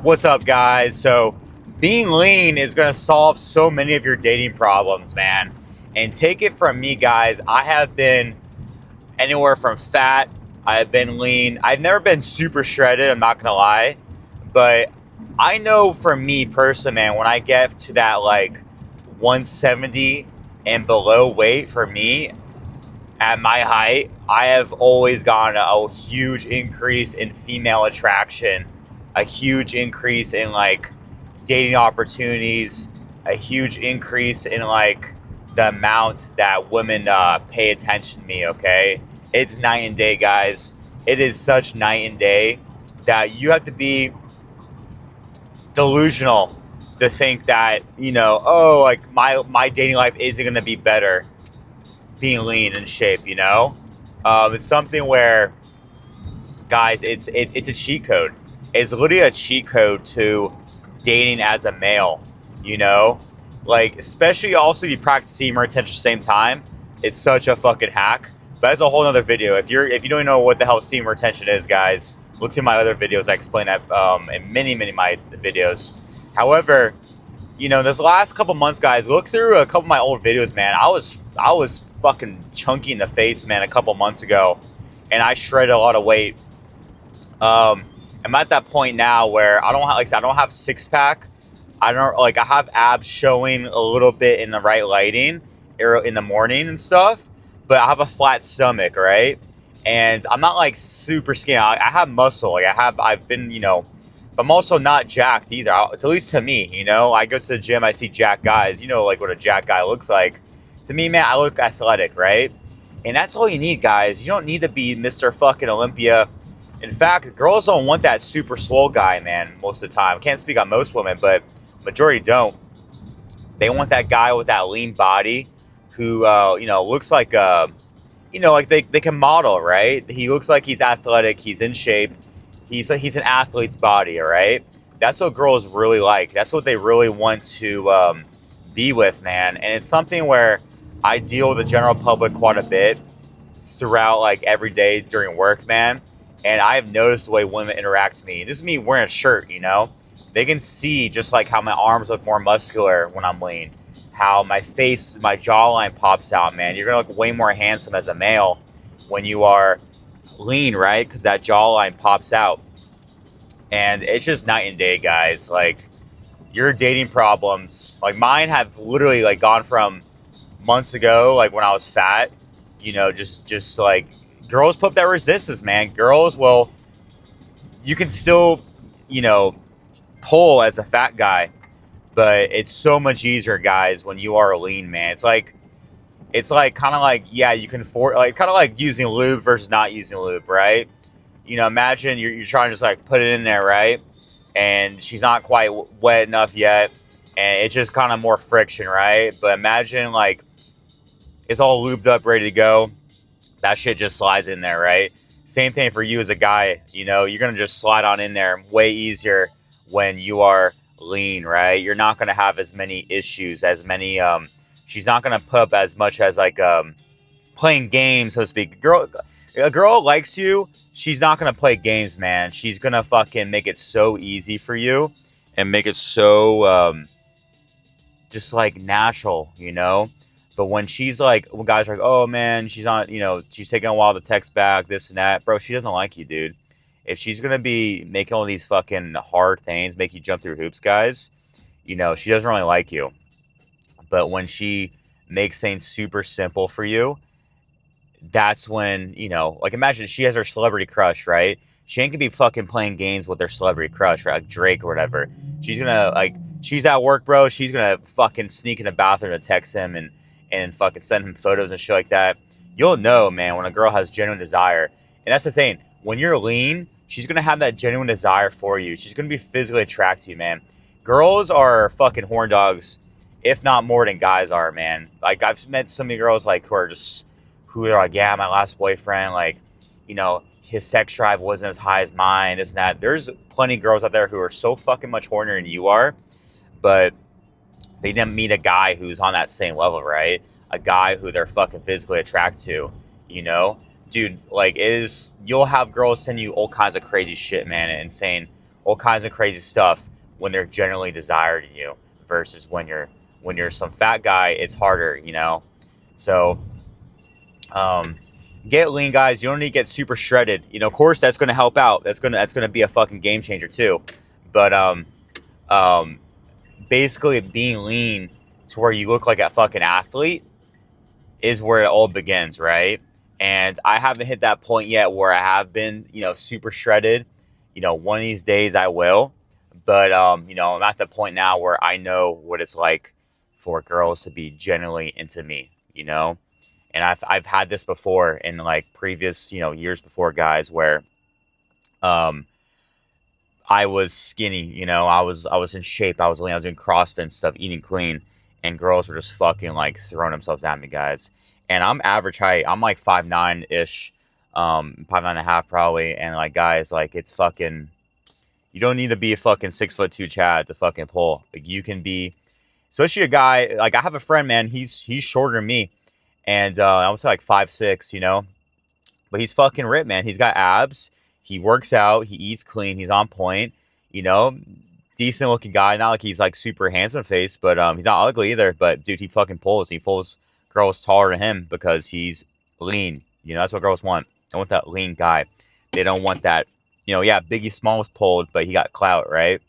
What's up, guys? So, being lean is going to solve so many of your dating problems, man. And take it from me, guys. I have been anywhere from fat, I have been lean. I've never been super shredded, I'm not going to lie. But I know for me personally, man, when I get to that like 170 and below weight for me, at my height, I have always gotten a huge increase in female attraction, a huge increase in like dating opportunities, a huge increase in like the amount that women pay attention to me. Okay, it's night and day, guys. It is such night and day that you have to be delusional to think that oh, like my dating life isn't gonna be better being lean in shape. It's something where, guys, it's a cheat code. It's literally a cheat code to dating as a male. You know, like especially also if you practice semen retention at the same time. It's such a fucking hack. But that's a whole other video. If you don't know what the hell semen retention is, guys, look through my other videos. I explain that in many of my videos. However, this last couple months, guys, look through a couple of my old videos, man. I was fucking chunky in the face, man, a couple months ago, and I shredded a lot of weight. I'm at that point now where I don't have, like I said, I don't have six pack. I don't like I have abs showing a little bit in the right lighting in the morning and stuff, but I have a flat stomach, right? And I'm not like super skinny. I have muscle. I've been, but I'm also not jacked either. At least to me, I go to the gym, I see jacked guys. Like what a jacked guy looks like. To me, man, I look athletic, right? And that's all you need, guys. You don't need to be Mr. fucking Olympia. In fact, girls don't want that super swole guy, man, most of the time. Can't speak on most women, but majority don't. They want that guy with that lean body who, looks like, like they can model, right? He looks like he's athletic. He's in shape. He's an athlete's body, all right? That's what girls really like. That's what they really want to be with, man. And it's something where I deal with the general public quite a bit throughout, like, every day during work, man. And I've noticed the way women interact with me. This is me wearing a shirt. They can see just like how my arms look more muscular when I'm lean, how my face, my jawline pops out, man. You're gonna look way more handsome as a male when you are lean, right? Because that jawline pops out. And it's just night and day, guys. Like, your dating problems, like mine have literally like gone from months ago, like when I was fat, just like girls put up that resistance, man. Girls, well, you can still, you know, pull as a fat guy, but it's so much easier, guys, when you are lean, man. It's like kind of like, yeah, you can like kind of like using lube versus not using lube, right? Imagine you're trying to just like put it in there, right? And she's not quite wet enough yet, and it's just kind of more friction, right? But imagine like it's all lubed up, ready to go. That shit just slides in there, right? Same thing for you as a guy. You're gonna just slide on in there way easier when you are lean, right? You're not gonna have as many issues, as many. She's not gonna put up as much as like playing games, so to speak. A girl likes you. She's not gonna play games, man. She's gonna fucking make it so easy for you, and make it so just like natural. But when she's like, when guys are like, oh man, she's on, she's taking a while to text back, this and that, bro, she doesn't like you, dude. If she's gonna be making all these fucking hard things, make you jump through hoops, guys, she doesn't really like you. But when she makes things super simple for you, that's when, like imagine she has her celebrity crush, right? She ain't gonna be fucking playing games with their celebrity crush, right? Like Drake or whatever. She's gonna, like, she's at work, bro. She's gonna fucking sneak in the bathroom to text him and fucking send him photos and shit like that. You'll know, man, when a girl has genuine desire. And that's the thing. When you're lean, she's gonna have that genuine desire for you. She's gonna be physically attracted to you, man. Girls are fucking horn dogs, if not more than guys are, man. Like, I've met so many girls like who are like, yeah, my last boyfriend, like, his sex drive wasn't as high as mine, this and that. There's plenty of girls out there who are so fucking much hornier than you are, but they didn't meet a guy who's on that same level, right? A guy who they're fucking physically attracted to. Dude, like, you'll have girls send you all kinds of crazy shit, man, and saying, all kinds of crazy stuff when they're generally desired in you versus when you're some fat guy, it's harder, you know. So um, get lean, guys. You don't need to get super shredded. You know, of course, that's going to help out. That's gonna be a fucking game changer too. But um, basically, being lean to where you look like a fucking athlete is where it all begins, right? And I haven't hit that point yet where I have been, super shredded. One of these days I will. But I'm at the point now where I know what it's like for girls to be genuinely into me, And I've had this before in like previous, years before, guys, where um I was skinny, I was in shape, I was lean, I was doing CrossFit and stuff, eating clean, and girls were just fucking like throwing themselves at me, guys. And I'm average height, I'm like 5'9" ish, 5'9" and a half probably, and like guys, like it's fucking, you don't need to be a fucking 6'2" Chad to fucking pull. Like you can be, especially a guy like I have a friend, man. He's shorter than me, and I was like 5'6", but he's fucking ripped, man. He's got abs. He works out. He eats clean. He's on point. You know, decent looking guy. Not like he's like super handsome face, but he's not ugly either. But dude, he fucking pulls. He pulls girls taller than him because he's lean. That's what girls want. They want that lean guy. They don't want that. Yeah, Biggie Smalls pulled, but he got clout, right?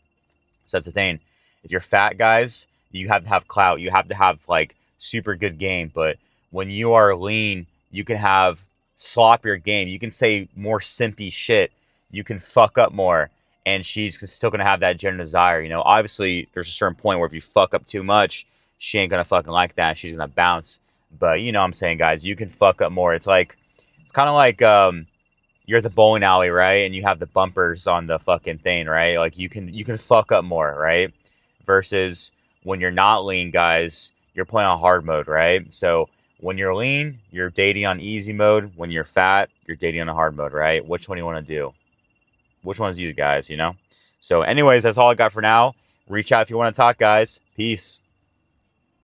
So that's the thing. If you're fat, guys, you have to have clout. You have to have like super good game. But when you are lean, you can have sloppier game. You can say more simpy shit. You can fuck up more, and she's still gonna have that genuine desire. Obviously, there's a certain point where if you fuck up too much, she ain't gonna fucking like that. She's gonna bounce. But you know what I'm saying, guys, you can fuck up more. It's kind of like you're at the bowling alley, right? And you have the bumpers on the fucking thing, right? Like you can fuck up more, right? Versus when you're not lean, guys, you're playing on hard mode, right? So when you're lean, you're dating on easy mode. When you're fat, you're dating on a hard mode, right? Which one do you want to do? Which one's you guys, So anyways, that's all I got for now. Reach out if you want to talk, guys. Peace.